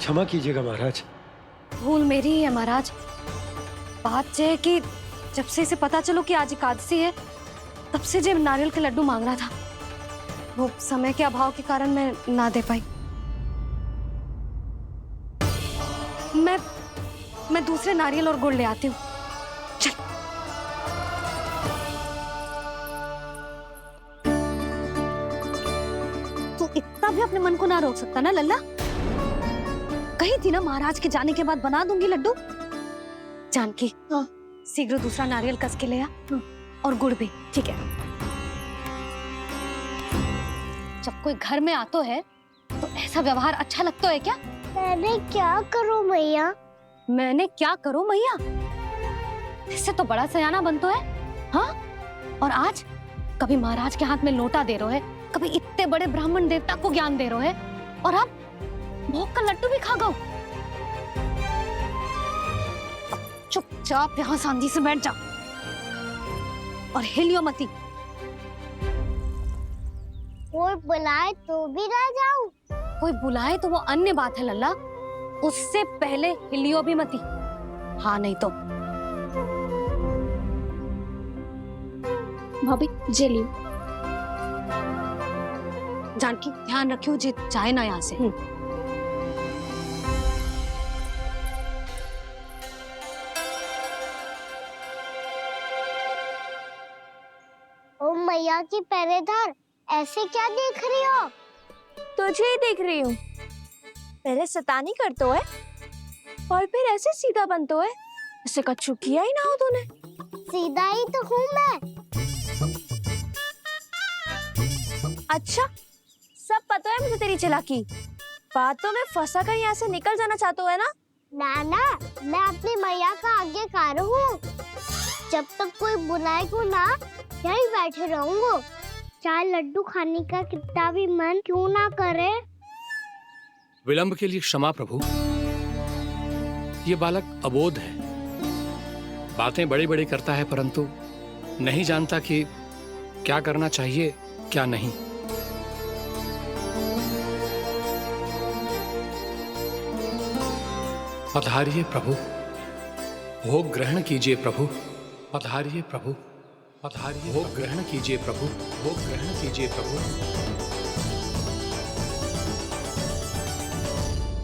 क्षमा कीजिएगा महाराज। भूल मेरी ही है महाराज। बात यह है कि जब से इसे पता चलो कि आज एकादशी है, तब से जो नारियल के लड्डू मांग रहा था, वो समय के अभाव के कारण मैं ना दे पाई। मैं दूसरे नारियल और गुड़ ले आती हूँ। चल। तू इतना भी अपने मन को ना रोक सकता ना लल्ला? कही थी ना महाराज के जाने के बाद बना दूंगी लड्डू। जानकी, शीघ्र दूसरा नारियल कस के ले आ, और गुड़ भी। ठीक है। जब कोई घर में आतो है तो ऐसा व्यवहार अच्छा लगता है क्या? मैंने क्या करूं मैया? मैंने क्या करूं मैया? इससे तो बड़ा सयाना बनतो है। हाँ? और आज कभी महाराज के हाथ में लोटा दे रहे है, कभी इतने बड़े ब्राह्मण देवता को ज्ञान दे रहे है, और अब भोग का लड्डू भी खा गो। चुपचाप यहाँ सांधी से बैठ जा और हिलियो मती। कोई बुलाए तो भी ना जाऊं? कोई बुलाए तो वो अन्य बात है लल्ला, उससे पहले हिलियो भी मती। हाँ नहीं तो। भाभी जे लियो। जानकी ध्यान रखियो जी जाए ना यहाँ से। ओ मैया की पहरेदार, ऐसे क्या देख रही हो? तुझे ही देख रही हूँ। पहले शैतानी करतो है और फिर ऐसे सीधा बनतो है। ऐसे कछु किया ही ना हो तूने। सीधा ही तो हूँ मैं। अच्छा, सब पता है मुझे तेरी चालाकी। बातों में फंसा कर यहाँ से निकल जाना चाहते हो है ना? नाना, मैं अपनी मैया का आज्ञाकार हूँ। जब तक कोई बुलाएगा ना, यहीं बैठे रहूंगा। चाहे लड्डू खाने का कितना भी मन क्यों ना करे। विलंब के लिए क्षमा प्रभु। ये बालक अबोध है, बातें बड़ी बड़ी करता है, परंतु नहीं जानता कि क्या करना चाहिए क्या नहीं। पधारिए प्रभु, भोग ग्रहण कीजिए प्रभु। पधारिए प्रभु, पधारिए। भोग ग्रहण कीजिए प्रभु, भोग ग्रहण कीजिए प्रभु।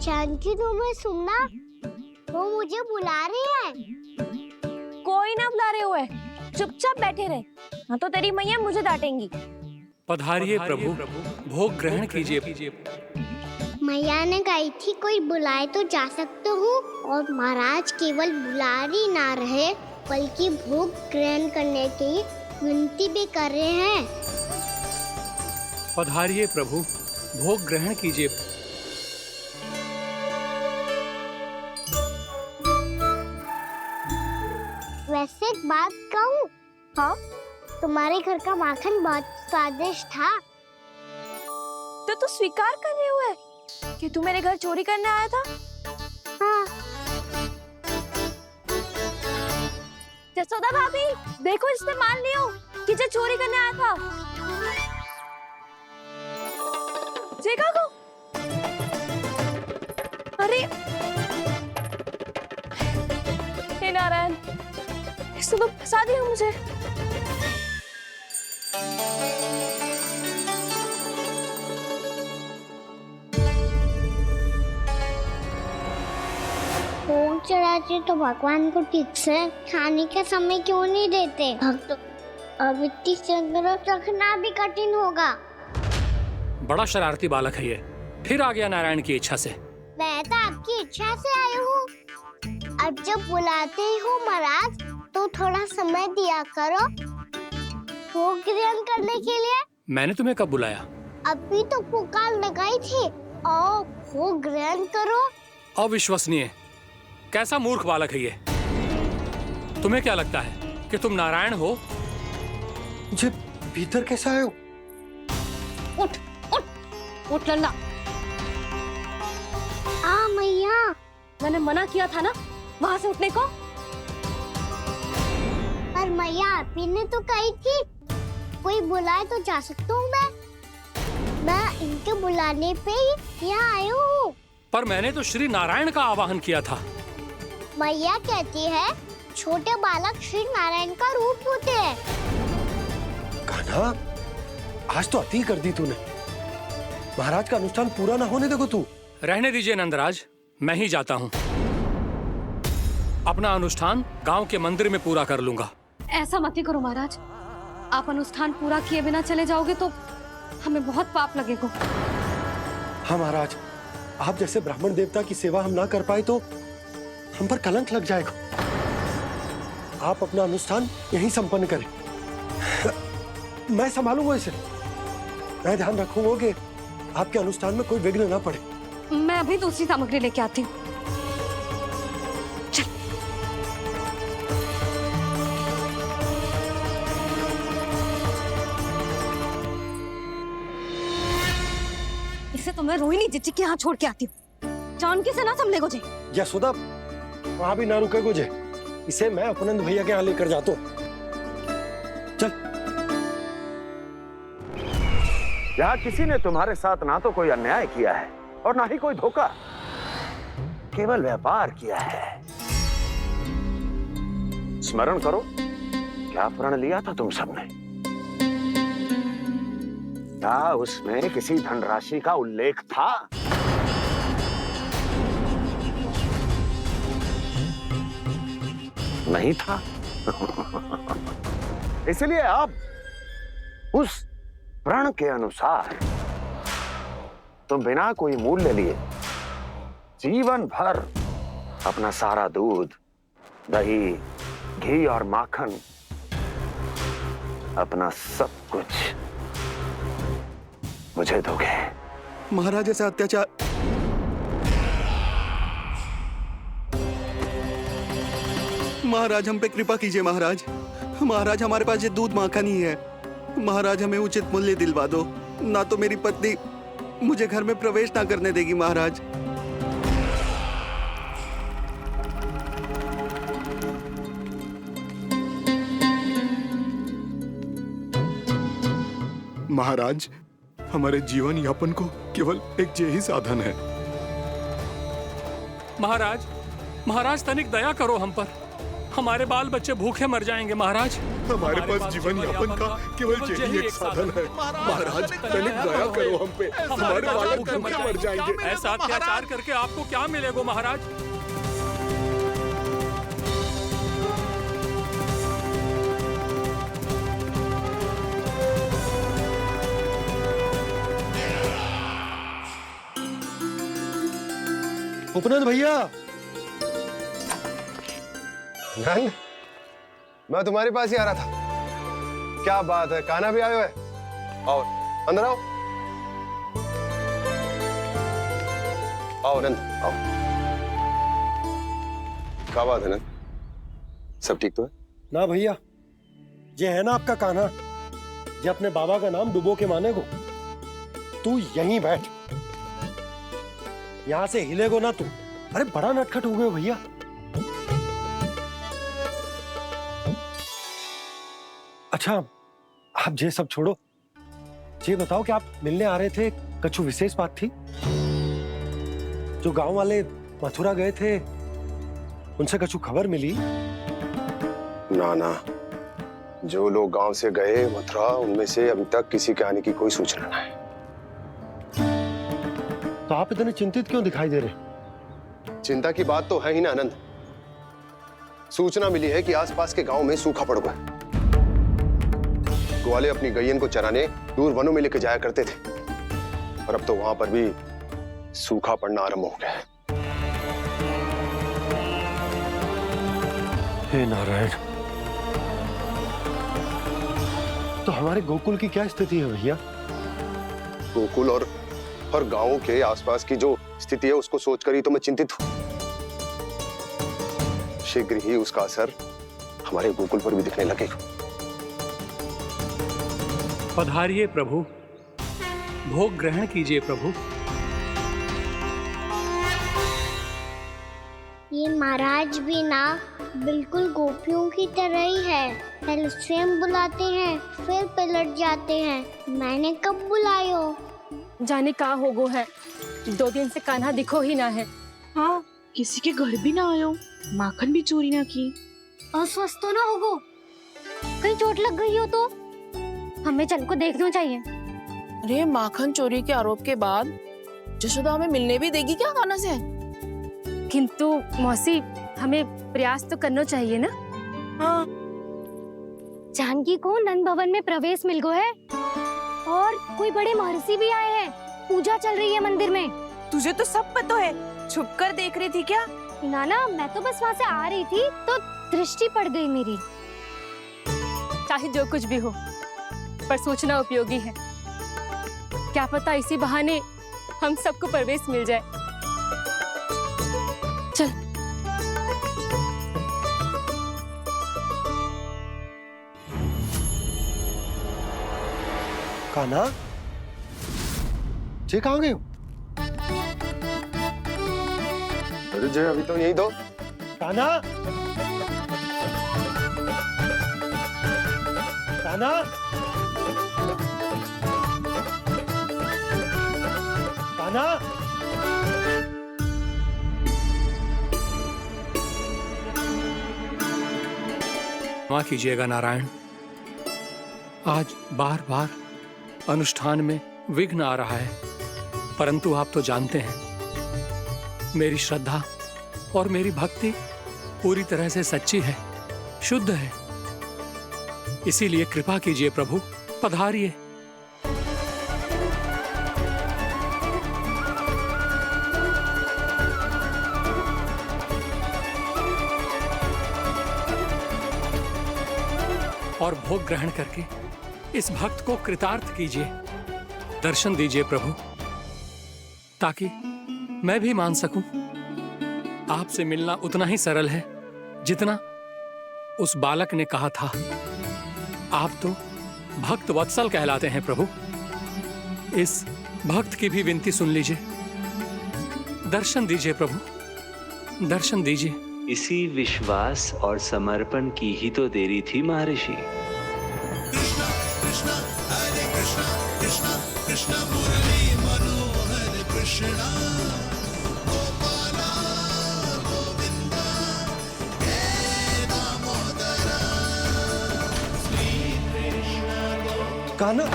जानकी, तुम्हें सुनना? वो मुझे बुला रही है। कोई ना बुला रहे हुए, चुपचाप बैठे रहे, हाँ तो तेरी मैया मुझे डांटेंगी। पधारिए प्रभु, भोग ग्रहण कीजिए। मैया ने कही थी कोई बुलाए तो जा सकते हूँ, और महाराज केवल बुलारी ना रहे बल्कि भोग ग्रहण करने की विनती भी कर रहे हैं। पधारिए प्रभु, भोग ग्रहण कीजिए। वैसे एक बात कहूँ? हाँ? तुम्हारे घर का माखन बहुत स्वादिष्ट था। तो तू स्वीकार कर रहे हुए कि तू मेरे घर चोरी करने आया था? हाँ। जसोदा भाभी, देखो इसने मान लियो कि जो चोरी करने आया था। देखा को? अरे हे नारायण, इसने तो फंसा दिया मुझे। भोग चढ़ाते तो भगवान को ठीक से खाने का समय क्यों नहीं देते? भक्त अब इतनी संग्रह रखना भी कठिन होगा। बड़ा शरारती बालक है ये, फिर आ गया नारायण की इच्छा से। मैं तो आपकी इच्छा से आई हूँ। अब जब बुलाते ही हो महाराज, तो थोड़ा समय दिया करो भोग ग्रहण करने के लिए। मैंने तुम्हें कब बुलाया? अभी तो पुकार लगाई थी, आओ भोग ग्रहण करो। अविश्वसनीय, कैसा मूर्ख बालक है ये। तुम्हें क्या लगता है कि तुम नारायण हो? मुझे भीतर कैसे आए हो? उठ उठ उठ लल्ला। मैया, मैंने मना किया था ना वहां से उठने को। पर मैया आपी ने तो कही थी कोई बुलाए तो जा सकता हूँ मैं इनके बुलाने पे ही यहाँ आई हूँ। पर मैंने तो श्री नारायण का आवाहन किया था। मैया कहती है छोटे बालक श्री नारायण का रूप होते हैं। कान्हा, आज तो अति कर दी तूने। महाराज का अनुष्ठान पूरा ना होने देखो तू। रहने दीजिए नंदराज, मैं ही जाता हूँ। अपना अनुष्ठान गांव के मंदिर में पूरा कर लूंगा। ऐसा मत ही करो महाराज, आप अनुष्ठान पूरा किए बिना चले जाओगे तो हमें बहुत पाप लगेगा। हाँ महाराज, आप जैसे ब्राह्मण देवता की सेवा हम ना कर पाए तो हम पर कलंक लग जाएगा। आप अपना अनुष्ठान यहीं संपन्न करें, मैं संभालूंगा इसे। मैं ध्यान रखूंगा कि आपके अनुष्ठान में कोई विघ्न ना पड़े। मैं अभी दूसरी सामग्री लेके आती हूँ। इसे तो मैं रोहिणी जीजी के यहाँ छोड़ के आती हूँ। जानकी से ना संभले गुजे। यशोदा, वहां भी ना रुके गुजे। इसे मैं अपनंद भैया के यहाँ लेकर जाता हूँ। चल। यहाँ किसी ने तुम्हारे साथ ना तो कोई अन्याय किया है और ना ही कोई धोखा, केवल व्यापार किया है। स्मरण करो, क्या प्रण लिया था तुम सबने? क्या उसमें किसी धनराशि का उल्लेख था? नहीं था। इसलिए आप उस प्रण के अनुसार तुम बिना कोई मूल्य लिए जीवन भर अपना सारा दूध, दही, घी और माखन, अपना सब कुछ मुझे दोगे। महाराज ऐसा अत्याचार। महाराज हम पे कृपा कीजिए महाराज। महाराज हमारे पास ये दूध माखन ही है। महाराज हमें उचित मूल्य दिलवा दो, ना तो मेरी पत्नी मुझे घर में प्रवेश ना करने देगी महाराज। महाराज, हमारे जीवन यापन को केवल एक यही साधन है। महाराज, महाराज तनिक दया करो हम पर। हमारे बाल बच्चे भूखे मर जाएंगे महाराज। हमारे पास जीवन यापन का केवल यही एक साधन है। महाराज तनिक दया करो हम पे, हमारे बालक भूखे मर जाएंगे। ऐसा अत्याचार करके आपको क्या मिलेगा महाराज? उपनंद भैया। नंद, मैं तुम्हारे पास ही आ रहा था। क्या बात है, कान्हा भी आयो है? आओ अंदर आओ। आओ नंद आओ। क्या बात है नंद, सब ठीक तो है? ना भैया, ये है ना आपका कान्हा, ये अपने बाबा का नाम डुबो के माने को। तू यहीं बैठ, यहां से हिलेगो ना तू। अरे बड़ा नटखट हो गए भैया। अच्छा, आप ये सब छोड़ो, ये बताओ कि आप मिलने आ रहे थे, कछु विशेष बात थी? जो गांव वाले मथुरा गए थे, उनसे कछु खबर मिली? ना ना, जो लोग गांव से गए मथुरा, उनमें से अभी तक किसी के आने की कोई सूचना नहीं। तो आप इतने चिंतित क्यों दिखाई दे रहे? चिंता की बात तो है ही ना आनंद। सूचना मिली है कि आसपास के गांव में सूखा पड़ गया। ग्वाले अपनी गैयन को चराने दूर वनों में लेके जाया करते थे, और अब तो वहां पर भी सूखा पड़ना आरंभ हो गया है। हे नारायण, तो हमारे गोकुल की क्या स्थिति है भैया? गोकुल और गांवों के आसपास की जो स्थिति है उसको सोचकर ही तो मैं चिंतित हूं। शीघ्र ही उसका असर हमारे गोकुल पर भी दिखने लगेगा। पधारिए प्रभु, भोग ग्रहण कीजिए प्रभु। ये महाराज भी ना बिल्कुल गोपियों की तरह ही है। पहले स्वयं बुलाते हैं, फिर पलट जाते हैं। मैंने कब बुलायो? जाने कहाँ हो गो है। 2 दिन से कान्हा दिखो ही ना है। हाँ, किसी के घर भी ना आयो, माखन भी चोरी ना की। अस्वस्थ तो ना होगो, कहीं चोट लग गई हो तो हमें चल को देखना चाहिए। अरे माखन चोरी के आरोप के बाद जशोदा हमें मिलने भी देगी क्या कान्हा से? किंतु मौसी, हमें प्रयास तो करना चाहिए ना। हाँ, जानकी को नंद भवन में प्रवेश मिल गो है और कोई बड़े महर्षि भी आए हैं। पूजा चल रही है मंदिर में। तुझे तो सब पता है, छुप कर देख रही थी क्या? ना, मैं तो बस वहाँ से आ रही थी तो दृष्टि पड़ गई मेरी। चाहे जो कुछ भी हो, पर सोचना उपयोगी है। क्या पता इसी बहाने हम सबको प्रवेश मिल जाए। चल। कान्हा, जे कहाँ गए हो? अरे जय, अभी तो यही दो। कान्हा, कान्हा, कान्हा। क्षमा कीजिएगा नारायण, आज बार बार अनुष्ठान में विघ्न आ रहा है, परंतु आप तो जानते हैं मेरी श्रद्धा और मेरी भक्ति पूरी तरह से सच्ची है, शुद्ध है। इसीलिए कृपा कीजिए प्रभु, पधारिए। और भोग ग्रहण करके इस भक्त को कृतार्थ कीजिए। दर्शन दीजिए प्रभु, ताकि मैं भी मान सकूं। आपसे मिलना उतना ही सरल है जितना उस बालक ने कहा था। आप तो भक्त वत्सल कहलाते हैं प्रभु। इस भक्त की भी विनती सुन लीजिए। दर्शन दीजिए प्रभु, दर्शन दीजिए। इसी विश्वास और समर्पण की ही तो देरी थी महर्षि। कृष्णा कृष्णा हरे कृष्णा, कृष्णा कृष्णा मुरली मनोहर कृष्णा, गोपाला गोविंदा हे दामोदरा, श्री कृष्ण कान्हा,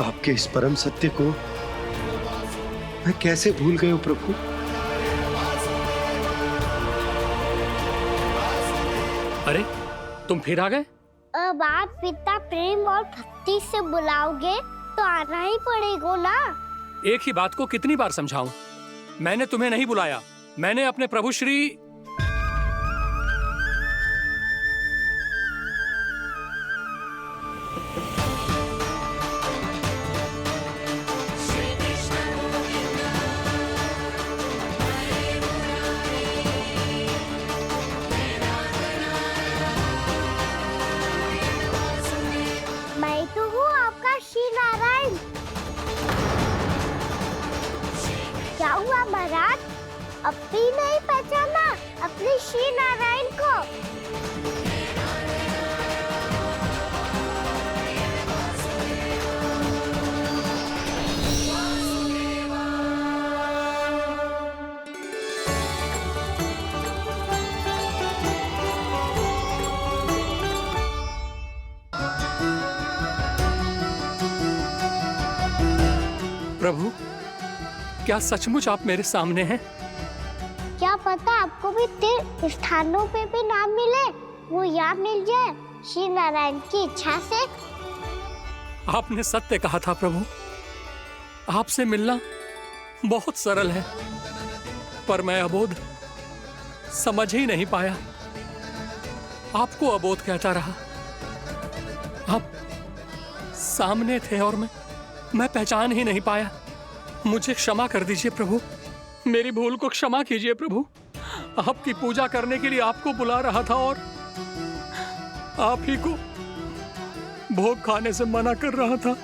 आपके इस परम सत्य को मैं कैसे भूल गया प्रभु। अरे तुम फिर आ गए? अब आप पिता प्रेम और भक्ति से बुलाओगे तो आना ही पड़ेगा ना। एक ही बात को कितनी बार समझाऊं? मैंने तुम्हें नहीं बुलाया, मैंने अपने प्रभु श्री मैं तो हूँ आपका श्री नारायण। क्या हुआ महाराज, अब भी नहीं पहचाना अपने श्री नारायण को? प्रभु, क्या सचमुच आप मेरे सामने हैं? क्या पता आपको भी तीर्थ स्थानों पे भी नाम मिले, वो यहाँ मिल जाए श्री नारायण की इच्छा से। आपने सत्य कहा था प्रभु, आपसे मिलना बहुत सरल है, पर मैं अबोध समझ ही नहीं पाया। आपको अबोध कहता रहा। आप सामने थे और मैं पहचान ही नहीं पाया। मुझे क्षमा कर दीजिए प्रभु, मेरी भूल को क्षमा कीजिए प्रभु। आपकी पूजा करने के लिए आपको बुला रहा था और आप ही को भोग खाने से मना कर रहा था।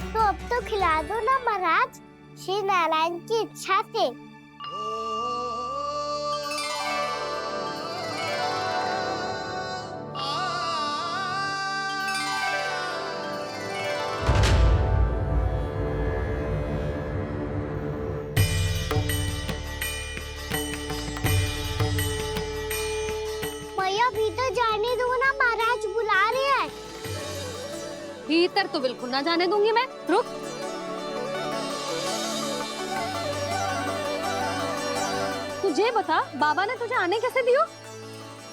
तो अब तो खिला दो ना महाराज, श्री नारायण की इच्छा से। मैया भीतर जाने दो ना, महाराज बुला रहे हैं। भीतर तो बिल्कुल ना जाने दूंगी मैं। रुक। तुझे बता, बाबा ने तुझे आने कैसे दियो?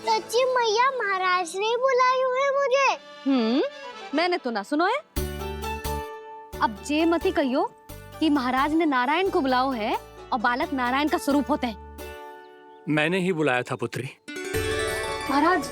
सच्ची मैया, महाराज ने बुलाई हुई मुझे। मैंने तो ना सुनो है। अब जे मती कहियो कि महाराज ने नारायण को बुलाओ है और बालक नारायण का स्वरूप होते हैं। मैंने ही बुलाया था पुत्री। महाराज,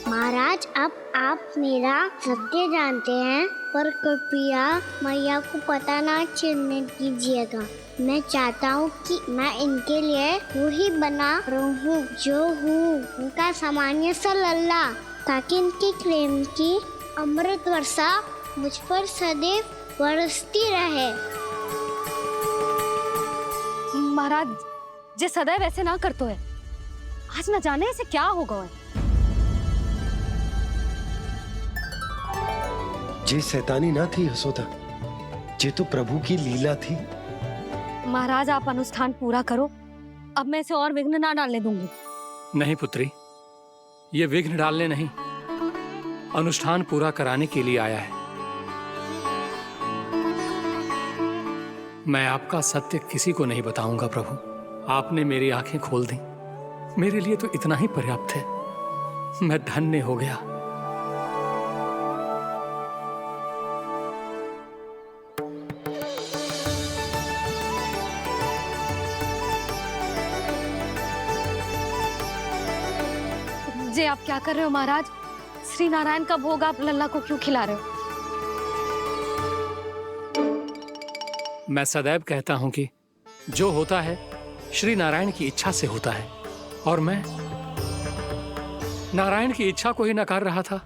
महाराज, अब आप मेरा सत्य जानते हैं, पर कृपया मैया को पता ना चलने दीजिएगा। मैं चाहता हूँ कि मैं इनके लिए वही बना रहूँ जो हूँ, उनका सामान्य सा लल्ला, ताकि इनके प्रेम की अमृत वर्षा मुझ पर सदैव बरसती रहे। महाराज, जे सदैव ऐसे ना करतो है, आज न जाने इसे क्या होगा है। जे शैतानी ना थी यशोदा, जे तो प्रभु की लीला थी। महाराज, आप अनुष्ठान पूरा करो, अब मैं इसे और विघ्न ना डालने दूंगी। नहीं पुत्री, ये विघ्न डालने नहीं, अनुष्ठान पूरा कराने के लिए आया है। मैं आपका सत्य किसी को नहीं बताऊंगा प्रभु। आपने मेरी आंखें खोल दी, मेरे लिए तो इतना ही पर्याप्त है। मैं धन्य हो गया। जे आप क्या कर रहे हो महाराज? श्री नारायण का भोग आप लल्ला को क्यों खिला रहे हो? मैं सदैव कहता हूं कि जो होता है श्री नारायण की इच्छा से होता है, और मैं नारायण की इच्छा को ही नकार रहा था।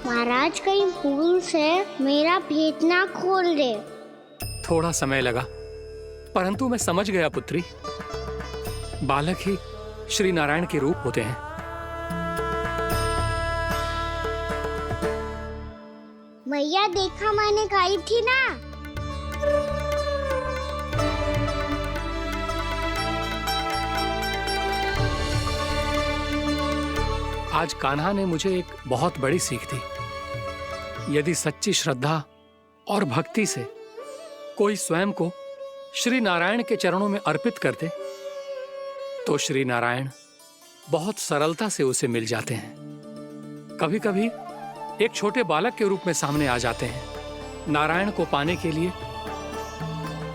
महाराज, कहीं भूल से मेरा भेद ना खोल दे। थोड़ा समय लगा, परंतु मैं समझ गया पुत्री। बालक ही श्री नारायण के रूप होते हैं। मैया, देखा मैंने खाई थी ना। आज कान्हा ने मुझे एक बहुत बड़ी सीख दी। यदि सच्ची श्रद्धा और भक्ति से कोई स्वयं को श्री नारायण के चरणों में अर्पित कर दे, तो श्री नारायण बहुत सरलता से उसे मिल जाते हैं। कभी कभी एक छोटे बालक के रूप में सामने आ जाते हैं। नारायण को पाने के लिए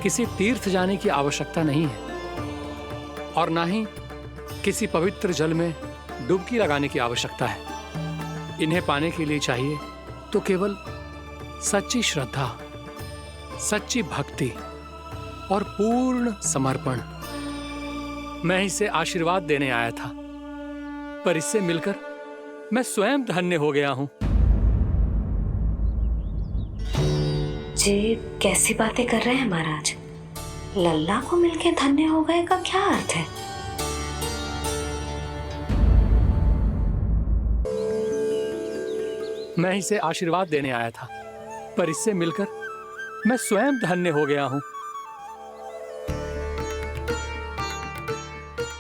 किसी तीर्थ जाने की आवश्यकता नहीं है, और ना ही किसी पवित्र जल में डुबकी लगाने की आवश्यकता है। इन्हें पाने के लिए चाहिए तो केवल सच्ची श्रद्धा, सच्ची भक्ति और पूर्ण समर्पण। मैं इसे आशीर्वाद देने आया था, पर इससे मिलकर मैं स्वयं धन्य हो गया हूं। जी कैसी बातें कर रहे हैं महाराज? लल्ला को मिलके धन्य हो गए का क्या अर्थ है? मैं इसे आशीर्वाद देने आया था, पर इससे मिलकर मैं स्वयं धन्य हो गया हूं।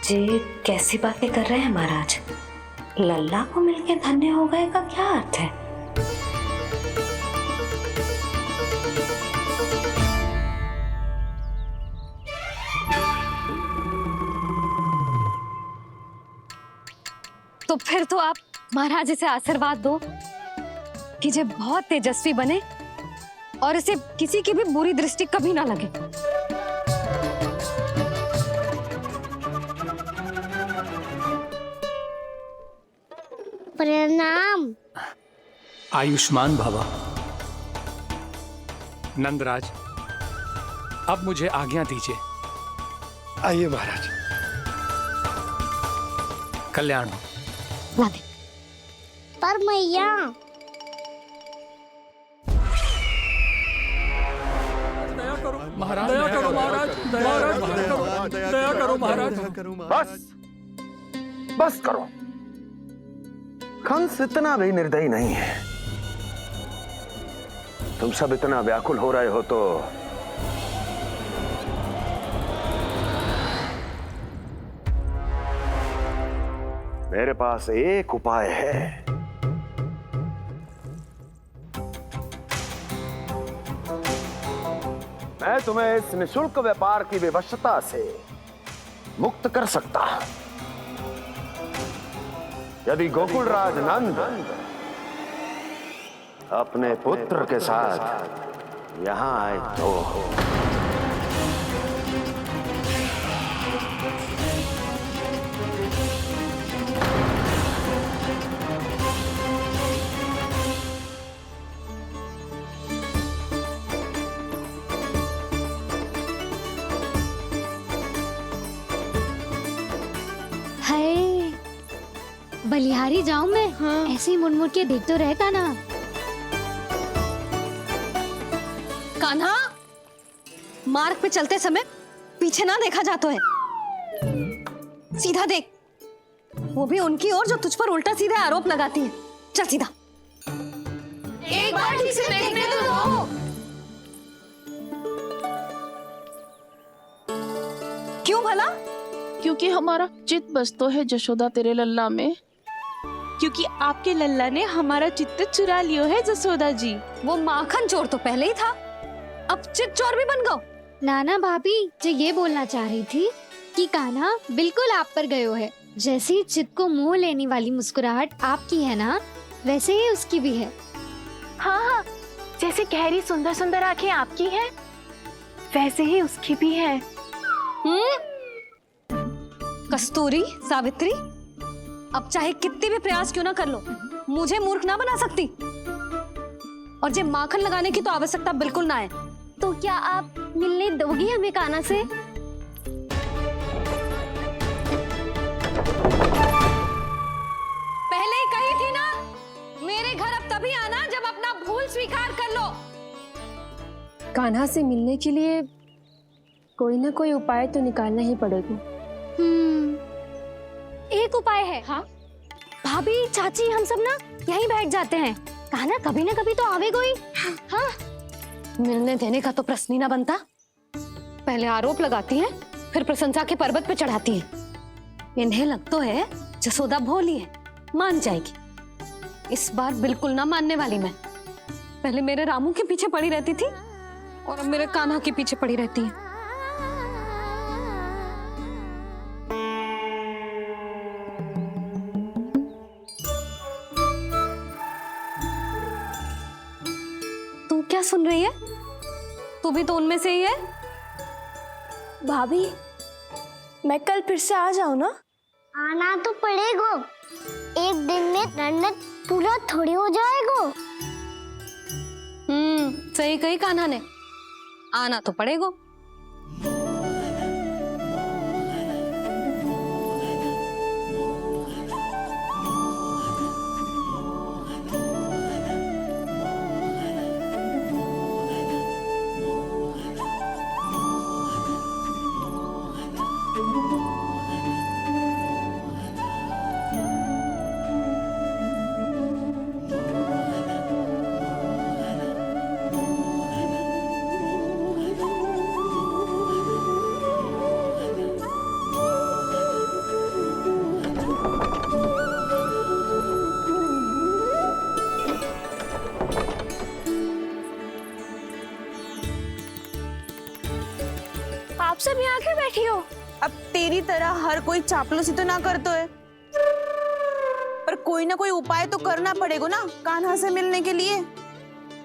जी कैसी बातें कर रहे हैं महाराज? लल्ला को मिलके धन्य हो गए का क्या अर्थ है? तो फिर तो आप महाराज इसे आशीर्वाद दो कि ये बहुत तेजस्वी बने और इसे किसी की भी बुरी दृष्टि कभी ना लगे। प्रणाम। आयुष्मान भवा। नंदराज, अब मुझे आज्ञा दीजिए। आइए महाराज। कल्याण हो। राधे। पर मैया महाराज दया करो, महाराज दया करो महाराज। बस करो। कंस इतना भी निर्दयी नहीं है। तुम सब इतना व्याकुल हो रहे हो तो मेरे पास एक उपाय है। मैं तुम्हें इस निशुल्क व्यापार की विवशता से मुक्त कर सकता यदि गोकुलराज नंद अपने पुत्र के साथ यहां आए तो। हाय, बलिहारी जाऊं मैं? हाँ। ऐसे ही मुड़ मुड़ के देख तो रहे कान्हा। कान्हा, मार्ग पे चलते समय पीछे ना देखा जाता है। सीधा देख, वो भी उनकी ओर जो तुझ पर उल्टा सीधे आरोप लगाती है। चल सीधा। एक बार ठीक से देखने तो दो। क्यों भला? क्योंकि हमारा चित्त बसतो है जशोदा तेरे लल्ला में। क्योंकि आपके लल्ला ने हमारा चित्त चुरा लियो है जसोदा जी। वो माखन चोर तो पहले ही था, अब चित्त चोर भी बन गो। नाना भाभी जो ये बोलना चाह रही थी कि कान्हा बिल्कुल आप पर गयो है। जैसे ही चित्त को मोह लेने वाली मुस्कुराहट आपकी है ना, वैसे ही उसकी भी है। हाँ हाँ, जैसे गहरी सुंदर सुंदर आंखें आपकी हैं, वैसे ही उसकी भी है। कस्तूरी, सावित्री, अब चाहे कितने भी प्रयास क्यों ना कर लो, मुझे मूर्ख ना बना सकती। और जब माखन लगाने की तो आवश्यकता बिल्कुल ना है। तो क्या आप मिलने दोगी हमें कान्हा से? पहले ही कही थी ना, मेरे घर अब तभी आना जब अपना भूल स्वीकार कर लो। कान्हा से मिलने के लिए कोई ना कोई उपाय तो निकालना ही पड़ेगा। एक उपाय है। हाँ? भाभी, चाची, हम सब ना यहीं बैठ जाते हैं। कान्हा कभी ना कभी तो आवेगा ही। हाँ? मिलने देने का तो प्रश्न ही ना बनता। पहले आरोप लगाती हैं, फिर प्रशंसा के पर्वत पे चढ़ाती हैं। इन्हें लग तो है जसोदा भोली है, मान जाएगी। इस बार बिल्कुल ना मानने वाली मैं। पहले मेरे रामू के पीछे पड़ी रहती थी और अब मेरे कान्हा के पीछे पड़ी रहती है। तू क्या सुन रही है? तू भी तो उनमें से ही है। भाभी, मैं कल फिर से आ जाऊं ना? आना तो पड़ेगा। एक दिन में रन्नत पूरा थोड़ी हो जाएगा। सही कही कान्हा ने, आना तो पड़ेगा। आप सब यहाँ क्यों बैठी हो? अब तेरी तरह हर कोई चापलूसी तो ना करतो है, पर कोई ना कोई उपाय तो करना पड़ेगा ना कान्हा से मिलने के लिए।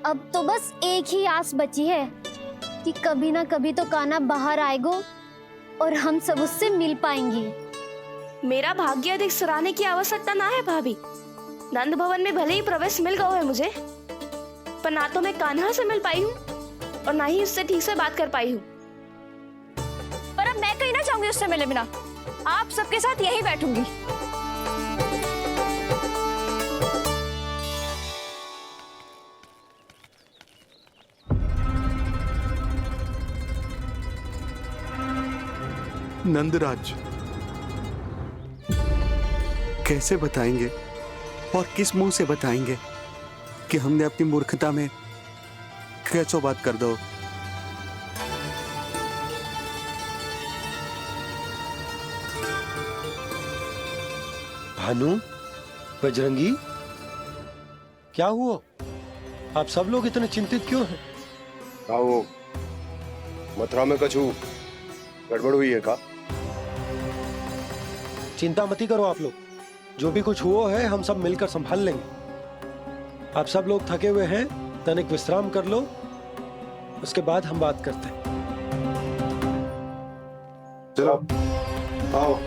अब तो बस एक ही आस बची है कि कभी ना कभी तो कान्हा बाहर आएगा और हम सब उससे मिल पाएंगे। मेरा भाग्य अधिक सराहने की आवश्यकता ना है भाभी। नंद भवन में भले ही प्रवेश मिल गया है मुझे, पर ना तो मैं कान्हा से मिल पाई हूँ और ना ही उससे ठीक से बात कर पाई हूँ। पर अब मैं कहीं ना चाहूंगी उससे मिले बिना, आप सबके साथ यहीं बैठूंगी। नंदराज, कैसे बताएंगे और किस मुंह से बताएंगे कि हमने अपनी मूर्खता में कैसो बात कर दो। भानु, बजरंगी, क्या हुआ? आप सब लोग इतने चिंतित क्यों हैं? आओ, मथुरा में कछु गड़बड़ हुई है का? चिंता मती करो आप लोग, जो भी कुछ हुआ है हम सब मिलकर संभाल लेंगे। आप सब लोग थके हुए हैं, तनिक विश्राम कर लो, उसके बाद हम बात करते हैं। चलो आओ।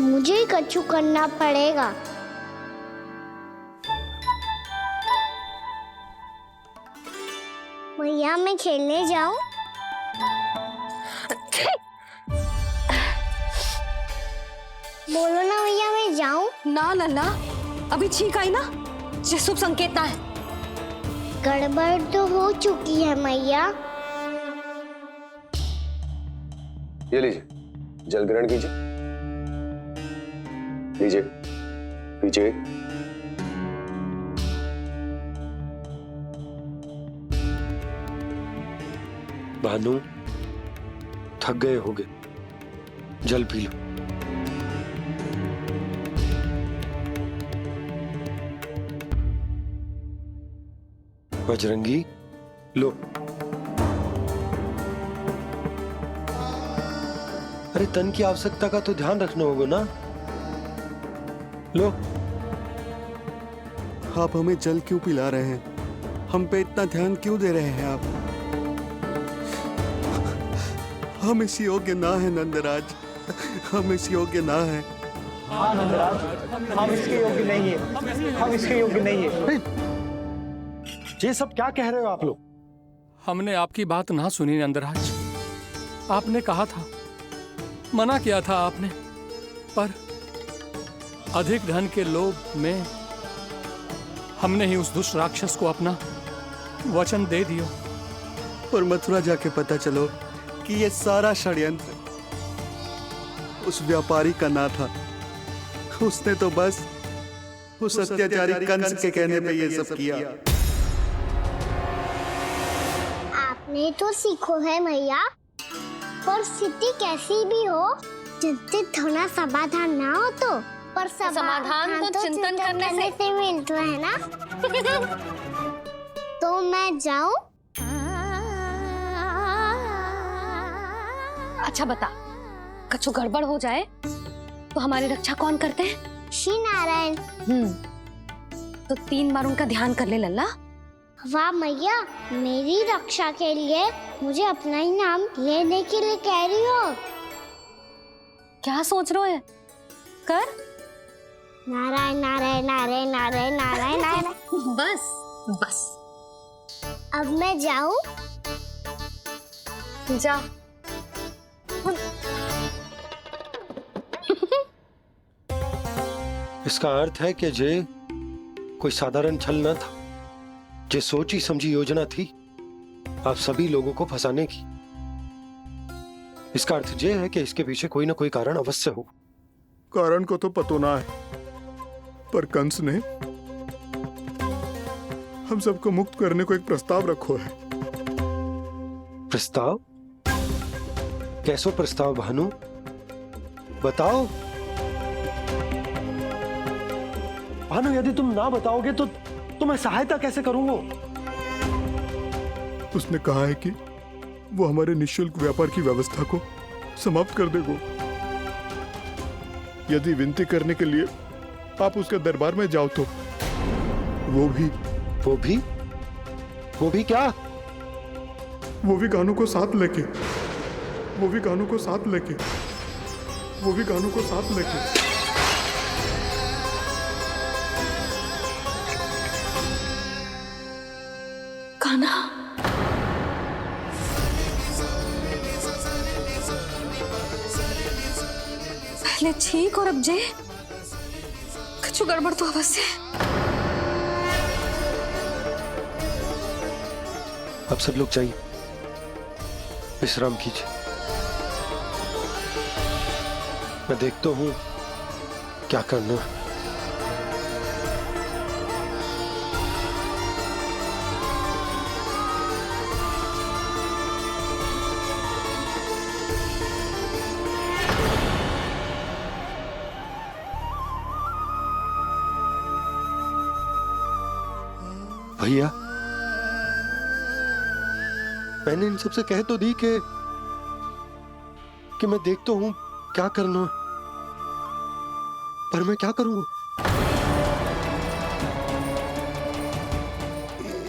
मुझे ही कछु करना पड़ेगा। भैया मैं खेलने जाऊं? बोलो ना भैया मैं जाऊं? ना लल्ला, अभी छींक आई ना, ये शुभ संकेत ना है। गड़बड़ तो हो चुकी है मैया। ये लीजिए, जल ग्रहण कीजिए। लीजिए, पीछे। भानु, थक गए होगे, जल पी लो। बजरंगी, लो। अरे तन की आवश्यकता का तो ध्यान रखना होगा ना, लो। आप हमें जल क्यों पिला रहे हैं? हम पे इतना ध्यान क्यों दे रहे हैं आप? हम इस योग्य ना है नंदराज, हम इस योग्य ना है। हाँ नंदराज, हम इसके योग्य नहीं है, हम इसके योग्य नहीं है। ये सब क्या कह रहे हो आप लोग? हमने आपकी बात ना सुनी नंदराज। आपने कहा था, मना किया था आपने, पर अधिक धन के लोभ में हमने ही उस दुष्ट राक्षस को अपना वचन दे दिया। पर मथुरा जाके पता चलो कि ये सारा षड्यंत्र उस व्यापारी का ना था। उसने तो बस उस अत्याचारी कंस के कहने पे ये सब किया। आपने तो सीखो है भैया, पर स्थिति कैसी भी हो, चिंतित होना समाधान ना हो तो, पर समाधान तो चिंतन करने से मिलता है ना। तो मैं जाऊं? अच्छा बता, कछु गड़बड़ हो जाए तो हमारी रक्षा कौन करते हैं? श्री नारायण। तो 3 बार उनका ध्यान कर ले लल्ला। वाह मैया, मेरी रक्षा के लिए मुझे अपना ही नाम लेने के लिए कह रही हो? क्या सोच रहे हो? कर। नारायण नारायण नारायण नारायण नारायण नारायण। बस बस। अब मैं जाऊं? जा। इसका अर्थ है कि ये कोई साधारण छल न था, ये सोची समझी योजना थी आप सभी लोगों को फंसाने की। इसका अर्थ ये है कि इसके पीछे कोई ना कोई कारण अवश्य हो। कारण को तो पतो ना है, पर कंस ने हम सबको मुक्त करने को एक प्रस्ताव रखो है। प्रस्ताव? कैसो प्रस्ताव भानु, बताओ। भानु, यदि तुम ना बताओगे तो तुम्हें सहायता कैसे करूंगा? उसने कहा है कि वो हमारे निःशुल्क व्यापार की व्यवस्था को समाप्त कर देगा यदि विनती करने के लिए आप उसके दरबार में जाओ तो। वो भी क्या? वो भी गानों को साथ लेके, वो भी गानों को साथ लेके, वो भी गानों को साथ लेके। कान्हा, पहले ठीक और अब जे कुछ गड़बड़ तो अवश्य है। अब सब लोग जाइए, विश्राम कीजिए। मैं देखता हूँ क्या करना है। भैया, मैंने इन सबसे कह तो दी कि मैं देखता हूं क्या करना, पर मैं क्या करूंगा?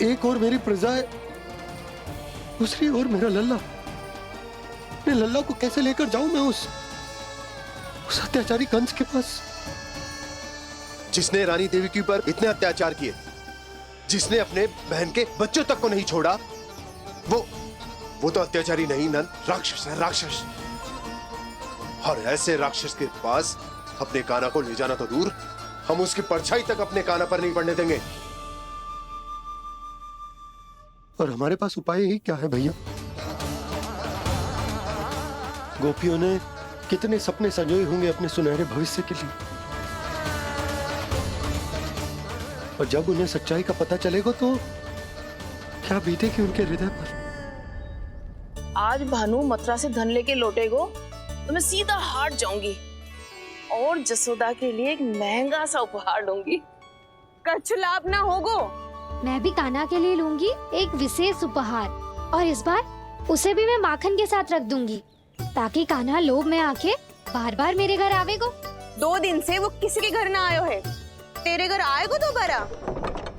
एक और मेरी प्रजा है, दूसरी ओर मेरा लल्ला। मैं लल्ला को कैसे लेकर जाऊं मैं उस अत्याचारी कंस के पास, जिसने रानी देवी के ऊपर इतने अत्याचार किए, जिसने अपने बहन के बच्चों तक को नहीं छोड़ा, वो तो अत्याचारी नहीं नंद, राक्षस है, राक्षस। और ऐसे राक्षस के पास अपने कान्हा को ले जाना तो दूर, हम उसकी परछाई तक अपने कान्हा पर नहीं पड़ने देंगे। और हमारे पास उपाय ही क्या है भैया? गोपियों ने कितने सपने संजोए होंगे अपने सुनहरे भविष्य के लिए, और जब उन्हें सच्चाई का पता चलेगा तो क्या बीतेगी उनके हृदय पर? आज भानु मथुरा से धन लेके लौटेगो तो मैं सीधा हाट जाऊंगी और जसोदा के लिए एक महंगा सा उपहार दूंगी। कछु लाभ ना होगो। मैं भी कान्हा के लिए लूंगी एक विशेष उपहार, और इस बार उसे भी मैं माखन के साथ रख दूंगी, ताकि कान्हा लोभ में आके बार बार मेरे घर आवेगो। 2 दिन से वो किसी के घर ना आयो है, तेरे घर आएगो दोबारा?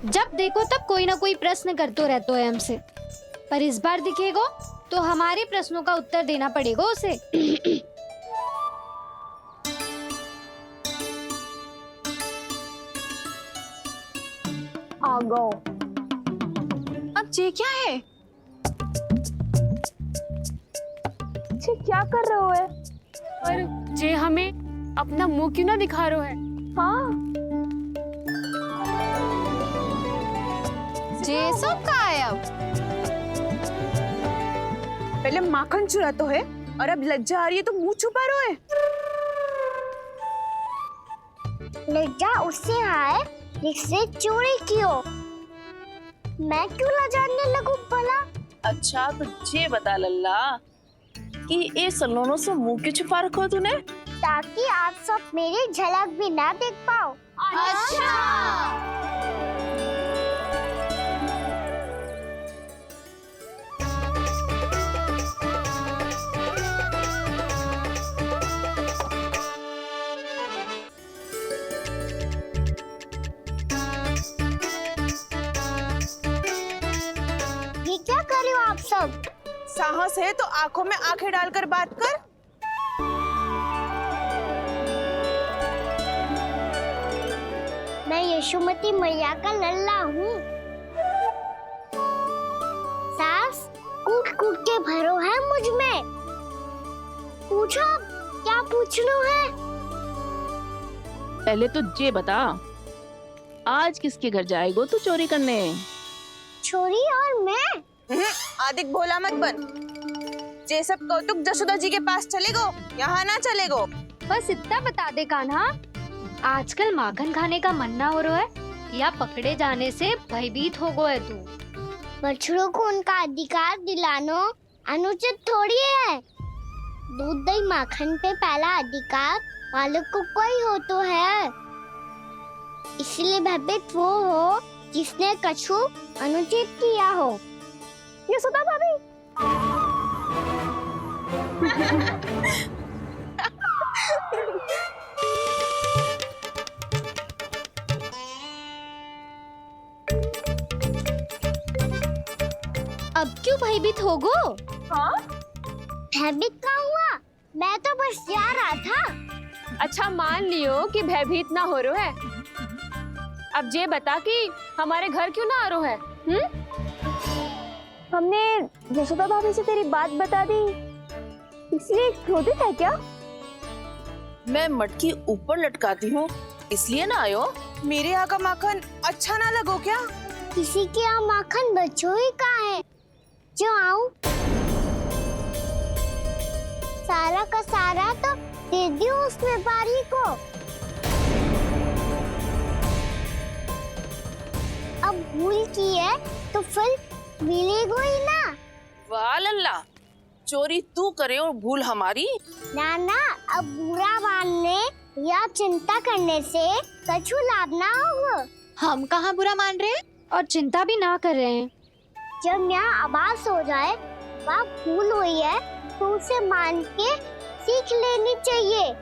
जब देखो तब कोई ना कोई प्रश्न करते रहते है हमसे, पर इस बार दिखेगो तो हमारे प्रश्नों का उत्तर देना पड़ेगा उसे। आ गो। अब ये क्या है? ये क्या कर रहे हो है? पर जे हमें अपना मुंह क्यों ना दिखा रहे है? हाँ, जे सब का है अब? पहले माखन चुरा तो है और अब लज्जा आ रही है तो मुंह छुपा रहे है। लज्जा उससे है जिससे चोरी की हो। मैं क्यों लजाने लगूं भला? अच्छा तो ये बता लल्ला कि ये सलोनों से मुंह क्यों छुपा रखो तूने? ताकि आप सब मेरी झलक भी ना देख पाओ। अच्छा। ये क्या कर रहे हो आप सब? साहस है तो आंखों में आंखें डालकर बात कर। मैं यशोमती मैया का लल्ला हूँ। सास कूट कूट के भरो है मुझ में। पूछो क्या पूछना है? पहले तो ये बता, आज किसके घर जाएगो तू चोरी करने? छोरी और मैं? आदिक भोला मत बन। ये सब कौतुक जसोदा जी के पास चलेगो, यहाँ ना चलेगो। बस इतना बता दे कान्हा, आजकल माखन खाने का मन ना हो रहा है या पकड़े जाने से भयभीत हो गए तू? बछड़ों को उनका अधिकार दिलाना अनुचित थोड़ी है। दूध दही माखन पे पहला अधिकार मालिक को कोई हो तो है। इसलिए भयभीत वो हो जिसने कछु अनुचित किया हो। यशोदा भाभी। अब क्यों भयभीत होगो। हाँ भयभीत का हुआ? मैं तो बस जा रहा था। अच्छा मान लियो कि भयभीत ना हो रहा है। अब ये बता कि हमारे घर क्यों ना आ रहा है? हमने यशोदा भाभी से तेरी बात बता दी, इसलिए क्रोधित है क्या? मैं मटकी ऊपर लटकाती हूँ इसलिए ना आयो। मेरे यहाँ का माखन अच्छा ना लगो क्या? किसी के यहाँ माखन बच्चों ही कहाँ है जो आऊं? सारा का सारा तो दे दियो उस व्यापारी को। अब भूल की है तो फिर मिलेगो ही ना। वाह लल्ला, चोरी तू करे और भूल हमारी। नाना, अब बुरा मानने या चिंता करने से कछु लाभ ना होगा। हम कहाँ बुरा मान रहे हैं और चिंता भी ना कर रहे हैं। जब यहाँ आभास हो जाए वहाँ भूल हुई है तो उसे मान के सीख लेनी चाहिए।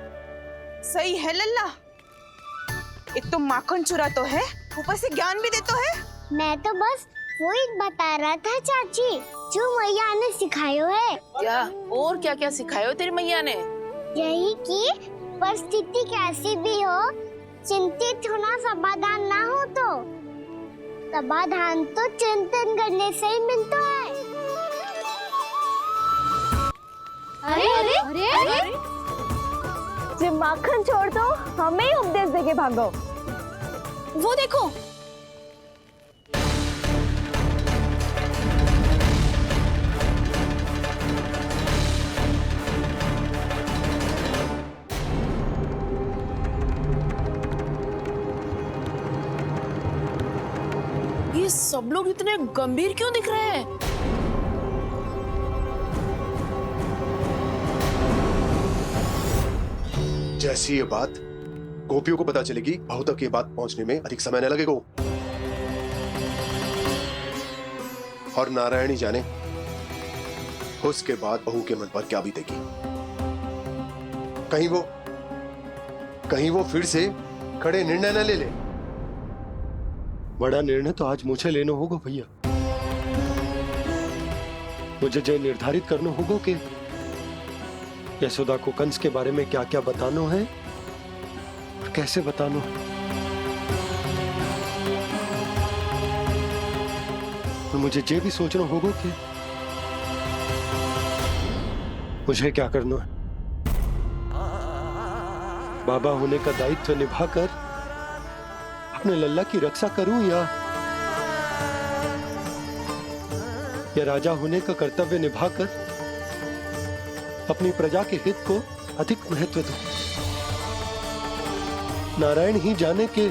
सही है लल्ला, एक तो माखन चुरा तो है, ऊपर से ज्ञान भी देता है। मैं तो बस वही बता रहा था चाची जो मैया ने सिखायो है। क्या और क्या क्या सिखायो तेरी मैया ने? यही कि परिस्थिति कैसी भी हो, चिंतित होना समाधान ना हो तो समाधान तो चिंतन करने से ही मिलता है। अरे अरे अरे, अरे? जो माखन छोड़ दो, हमें ही उपदेश देके भागो। वो देखो, ये सब लोग इतने गंभीर क्यों दिख रहे हैं? जैसी ये बात गोपियों को पता चलेगी, बहू तक ये बात पहुंचने में अधिक समय न लगेगा। और नारायण ही जाने उसके बाद बहू के मन पर क्या बीतेगी। कहीं वो फिर से खड़े निर्णय न ले ले। बड़ा निर्णय तो आज मुझे लेना होगा भैया। मुझे जो निर्धारित करना होगा कि यशोदा को कंस के बारे में क्या क्या बताना है और कैसे बताना है। और मुझे ये भी सोचना होगा कि मुझे क्या करना है। बाबा होने का दायित्व निभाकर अपने लल्ला की रक्षा करूं या राजा होने का कर्तव्य निभाकर अपनी प्रजा के हित को अधिक महत्व दूं। नारायण ही जाने के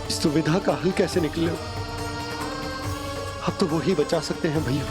इस दुविधा का हल कैसे निकले। अब तो वो ही बचा सकते हैं भैया।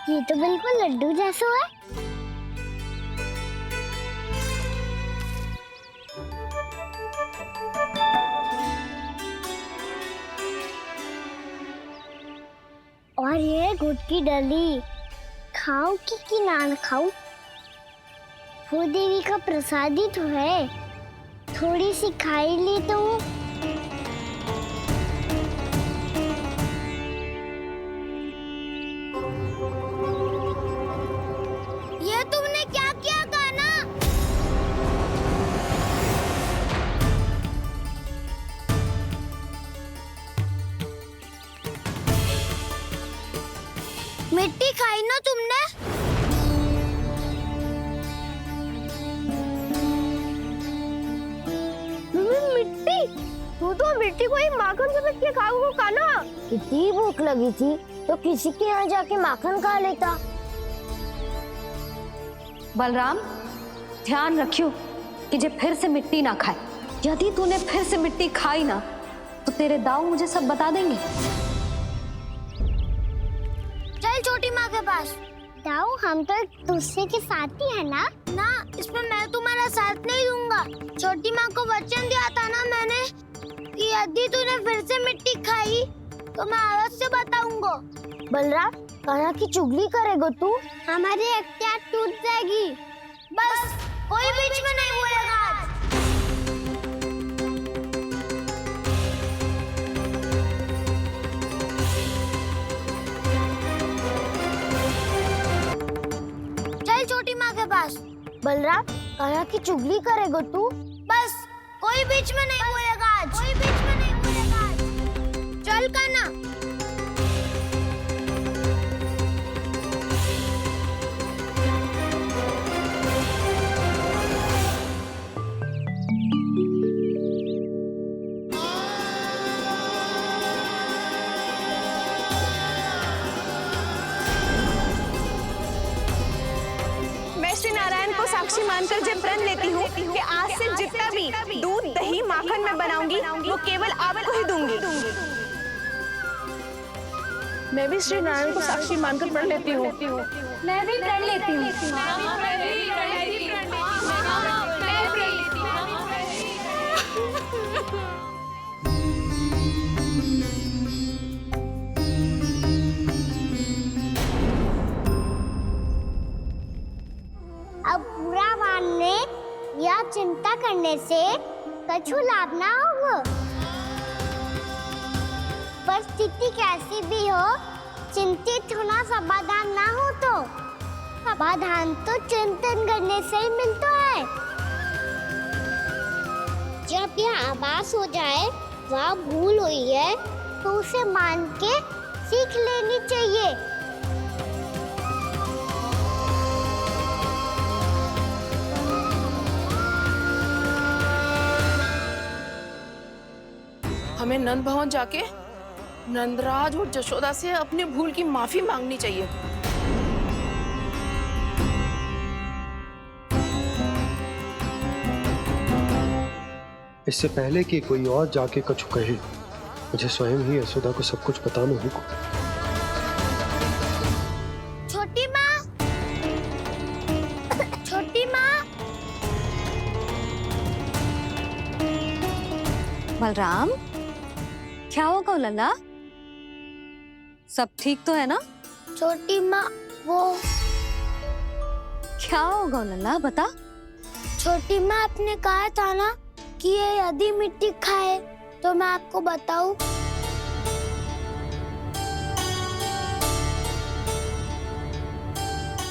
ये तो बिल्कुल लड्डू जैसा है। और ये गुड़ की डली खाऊं कि ना खाऊं? वो देवी का प्रसाद ही तो है, थोड़ी सी खाई ली तो तुमने क्या किया कान्हा? मिट्टी खाई ना तुमने? मिट्टी? तू तो मिट्टी को ही माखन से पीट के खाओगे कान्हा। कितनी भूख लगी थी तो किसी के यहाँ जाके माखन खा लेता। बलराम, ध्यान रखियो कि जे फिर से मिट्टी ना खाए। यदि तूने फिर से मिट्टी खाई ना तो तेरे दाऊ मुझे सब बता देंगे। चल छोटी माँ के पास। दाऊ, हम तो एक दूसरे के साथी है ना? ना, इसमें मैं तुम्हारा साथ नहीं दूंगा। छोटी माँ को वचन दिया था ना मैंने कि यदि तूने फिर से मिट्टी खाई तो मैं अलग से बताऊंगा। बलराम, कान्हा की चुगली करेगा तू? हमारी अख्तियार टूट जाएगी। बस कोई बीच में नहीं बोलेगा आज। चल छोटी माँ के पास। बलराम, कान्हा की चुगली करेगा तू? बस कोई बीच में नहीं बोलेगा आज। कोई बीच में नहीं बोलेगा आज। चल कान्हा। नारायण को साक्षी मानकर जब प्रण लेती हूँ कि आज से जितना भी दूध दही माखन मैं बनाऊंगी वो केवल आपको ही दूंगी। मैं भी श्री नारायण को साक्षी मानकर प्रण लेती हूँ। मैं भी प्रण लेती हूँ। अब बुरा मानने या चिंता करने से कछु लाभ ना होगा। परिस्थिति कैसी भी हो, चिंतित होना समाधान ना हो तो समाधान तो चिंतन करने से ही मिलता है। जब यह आभास हो जाए वह भूल हुई है तो उसे मान के सीख लेनी चाहिए। हमें नंद भवन जाके नंदराज और जशोदा से अपनी भूल की माफी मांगनी चाहिए। इससे पहले कि कोई और जाके कछु कहे, मुझे स्वयं ही यशोदा को सब कुछ बताना होगा। छोटी माँ, छोटी माँ। बलराम, क्या होगा लल्ला? सब ठीक तो है ना? छोटी माँ, वो क्या होगा लल्ला, बता। छोटी माँ, आपने कहा था ना कि ये यदि मिट्टी खाए तो मैं आपको बताऊं।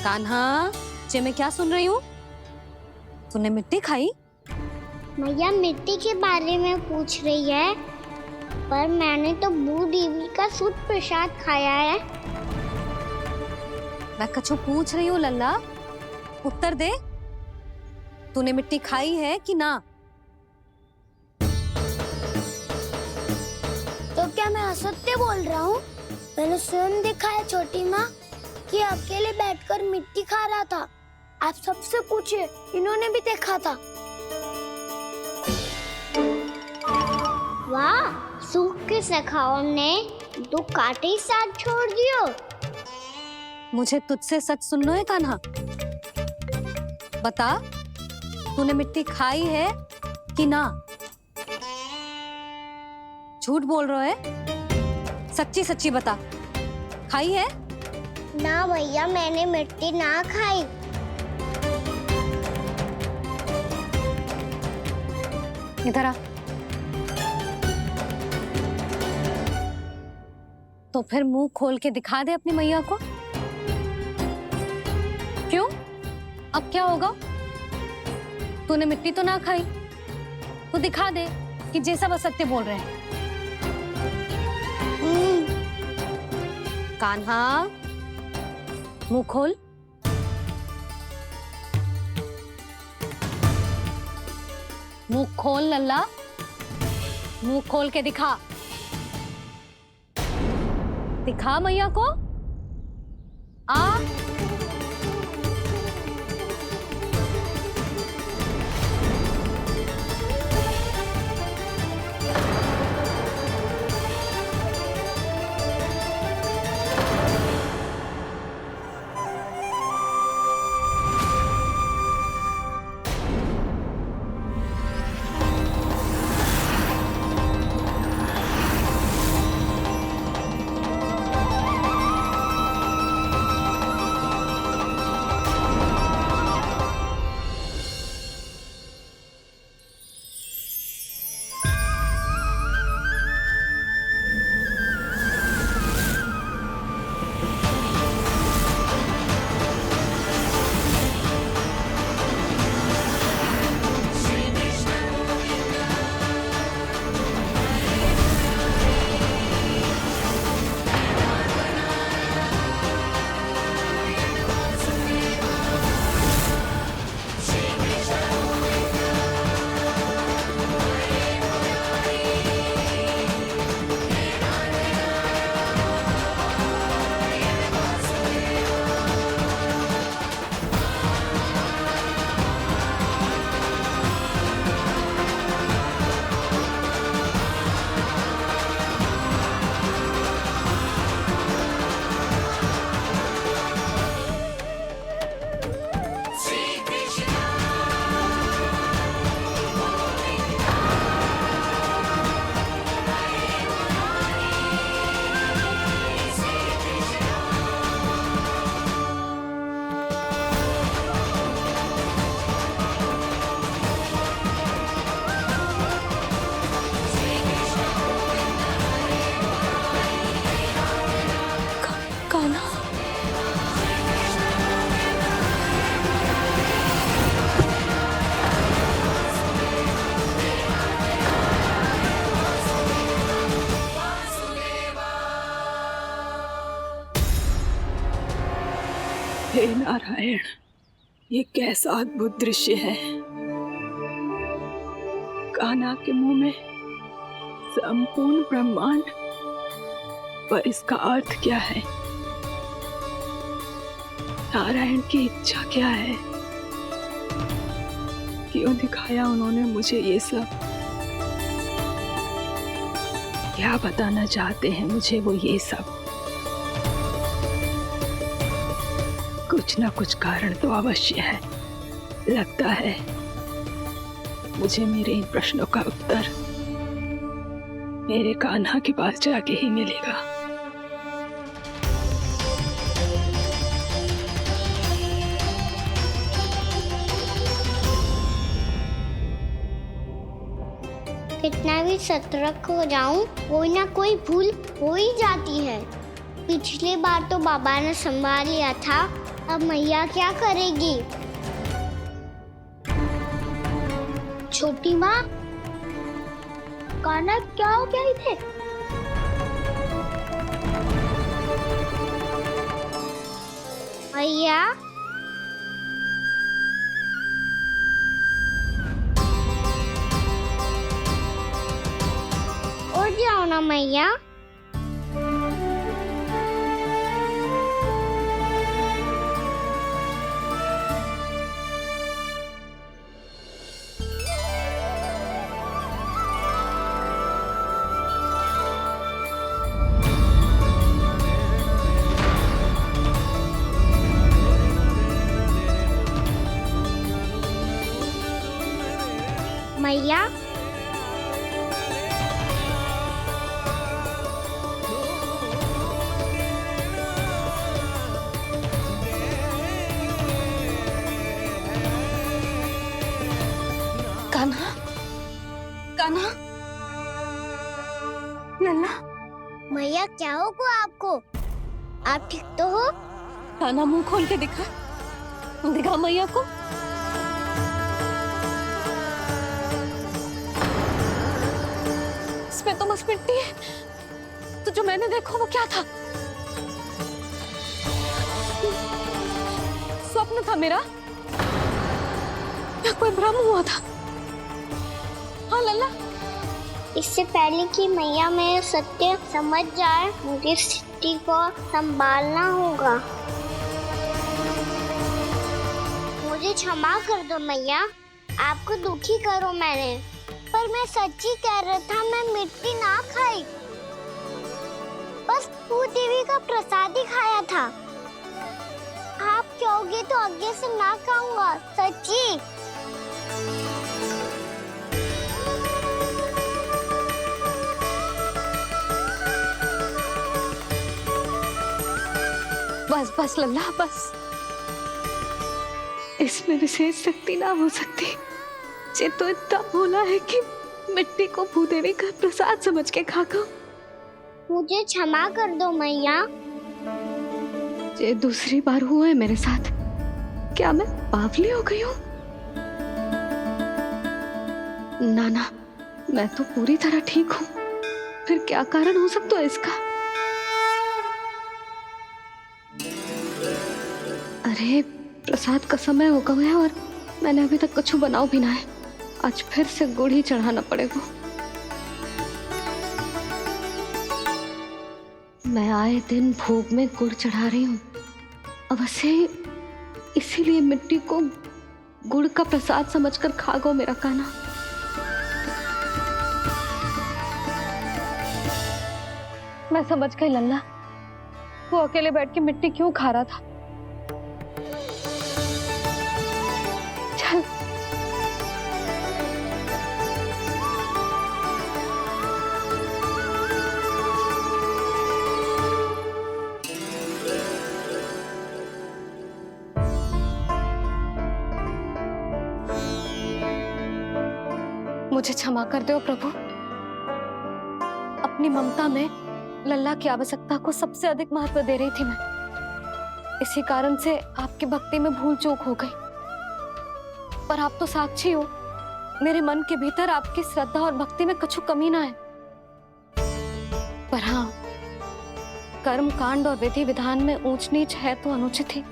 कान्हा, जे मैं क्या सुन रही हूँ? तूने मिट्टी खाई? मैया मिट्टी के बारे में पूछ रही है, पर मैंने तो भू देवी का शुद्ध प्रसाद खाया है। मैं कछु पूछ रही हूँ लल्ला, उत्तर दे। तूने मिट्टी खाई है कि ना? तो क्या मैं असत्य बोल रहा हूँ? मैंने स्वयं देखा है छोटी माँ कि अकेले बैठकर मिट्टी खा रहा था। आप सबसे पूछिए, इन्होंने भी देखा था। वाह, सूख के सखाओं ने दो कांटे ही साथ छोड़ दियो। मुझे तुझसे सच सुनना है कान्हा। बता, तूने मिट्टी खाई है कि ना? झूठ बोल रहा है, सच्ची सच्ची बता, खाई है? ना भैया, मैंने मिट्टी ना खाई। इधर आ। तो फिर मुंह खोल के दिखा दे अपनी मैया को। क्यों? अब क्या होगा? तूने मिट्टी तो ना खाई, तो दिखा दे कि जे सब असत्य बोल रहे हैं। कान्हा, मुंह खोल। मुंह खोल लल्ला, मुंह खोल के दिखा। दिखा मैया को। आ हे नारायण, ये कैसा अद्भुत दृश्य है। कान्हा के मुंह में संपूर्ण ब्रह्मांड, पर इसका अर्थ क्या है? नारायण की इच्छा क्या है? क्यों दिखाया उन्होंने मुझे ये सब? क्या बताना चाहते हैं मुझे वो ये सब? कुछ ना कुछ कारण तो अवश्य है। लगता है मुझे मेरे इन प्रश्नों का उत्तर मेरे कान्हा के पास जाके ही मिलेगा। कितना भी सतर्क हो जाऊं, कोई ना कोई भूल हो ही जाती है। पिछली बार तो बाबा ने संभाल लिया था, अब मैया क्या करेगी? छोटी माँ, कान्हा क्या हो गया इधर? मैया, उठ जाओ ना मैया। मैया, कान्हा, कान्हा, नन्ना। मैया क्या होगा आपको? आप ठीक तो हो? कान्हा मुंह खोल के दिखा, दिखा मैया को। इसमें तो बस मिट्टी है, तो जो मैंने देखा वो क्या था? स्वप्न था मेरा या कोई भ्रम हुआ था? हाँ लल्ला, इससे पहले कि मैया मेरे सत्य समझ जाए, मुझे स्थिति को संभालना होगा। मुझे क्षमा कर दो मैया, आपको दुखी करो मैंने, पर मैं सच्ची कह रहा था, मैं मिट्टी ना खाई, बस भू देवी का प्रसाद ही खाया था। आप कहोगे तो आगे से ना खाऊंगा, सच्ची। बस बस लल्ला, बस। इसमें विशेष शक्ति ना हो सकती। ये तो इतना भोला है कि मिट्टी को भूदेवी का प्रसाद समझ के खागा। मुझे क्षमा कर दो मैया। ये दूसरी बार हुआ है मेरे साथ। क्या मैं बावली हो गई हूँ? ना ना, मैं तो पूरी तरह ठीक हूँ। फिर क्या कारण हो सकता है इसका? अरे प्रसाद का समय हो गया है और मैंने अभी तक कछु बनाओ भी ना है। आज फिर से गुड़ ही चढ़ाना पड़ेगा। मैं आए दिन भोग में गुड़ चढ़ा रही हूँ, अवश्य इसीलिए मिट्टी को गुड़ का प्रसाद समझकर खागो मेरा कान्हा। मैं समझ गई लल्ला, वो अकेले बैठ के मिट्टी क्यों खा रहा था। चल मुझे क्षमा कर दो प्रभु। अपनी ममता में लल्ला की आवश्यकता को सबसे अधिक महत्व दे रही थी मैं। इसी कारण से आपकी भक्ति में भूल चूक हो गई। पर आप तो साक्षी हो, मेरे मन के भीतर आपकी श्रद्धा और भक्ति में कछु कमी ना है। पर हाँ, कर्म कांड और विधि विधान में ऊंच नीच है तो अनुचित ही।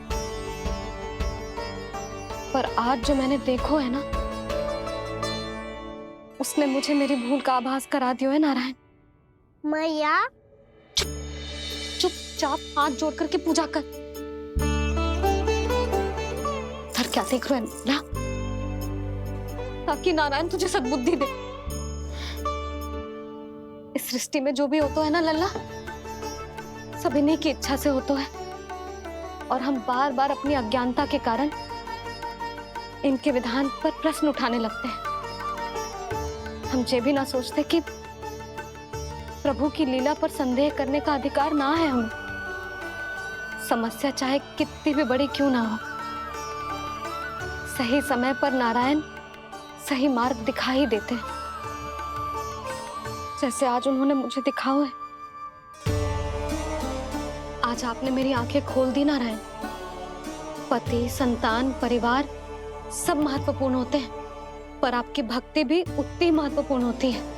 पर आज जो मैंने देखो है ना, उसने मुझे मेरी भूल का आभास करा दियो है नारायण। मैया चुपचाप हाथ जोड़ करके पूजा कर। सर क्या देख रहे हैं ना, ताकि नारायण तुझे सद्बुद्धि दे। इस सृष्टि में जो भी होता है ना लल्ला, सब इन्हीं की इच्छा से होता है। और हम बार बार अपनी अज्ञानता के कारण इनके विधान पर प्रश्न उठाने लगते हैं। हम ये भी ना सोचते कि प्रभु की लीला पर संदेह करने का अधिकार ना है हमें। समस्या चाहे कितनी भी बड़ी क्यों ना हो, सही समय पर नारायण सही मार्ग दिखा ही देते हैं, जैसे आज उन्होंने मुझे दिखाओ है। आज आपने मेरी आंखें खोल दी नारायण। पति, संतान, परिवार सब महत्वपूर्ण होते हैं, पर आपकी भक्ति भी उतनी महत्वपूर्ण होती है।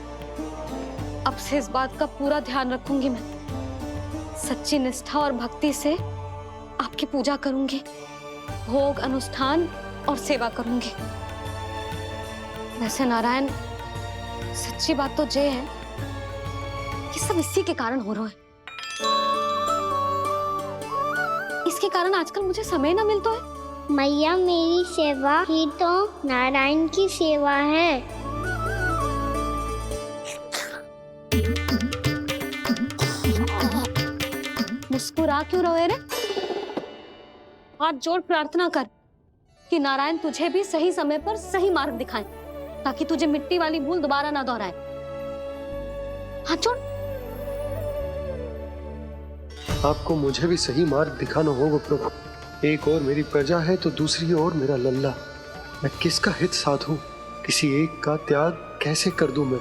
अब से इस बात का पूरा ध्यान रखूंगी मैं। सच्ची निष्ठा और भक्ति से आपकी पूजा करूंगी, भोग, अनुष्ठान और सेवा करूंगी। वैसे नारायण, सच्ची बात तो ये है कि सब इसी के कारण हो रहा है। इसके कारण आजकल मुझे समय ना मिलता है। मैया, मेरी सेवा ही तो नारायण की सेवा है। मुस्कुरा क्यों रहे रे? हाथ जोड़ प्रार्थना कर कि नारायण तुझे भी सही समय पर सही मार्ग दिखाए, ताकि तुझे मिट्टी वाली भूल दोबारा ना दोहराए। हाथ जोड़। आपको मुझे भी सही मार्ग दिखाना होगा प्रभु। एक और मेरी प्रजा है तो दूसरी ओर मेरा लल्ला। मैं किसका हित साधूं? किसी एक का त्याग कैसे कर दूं मैं?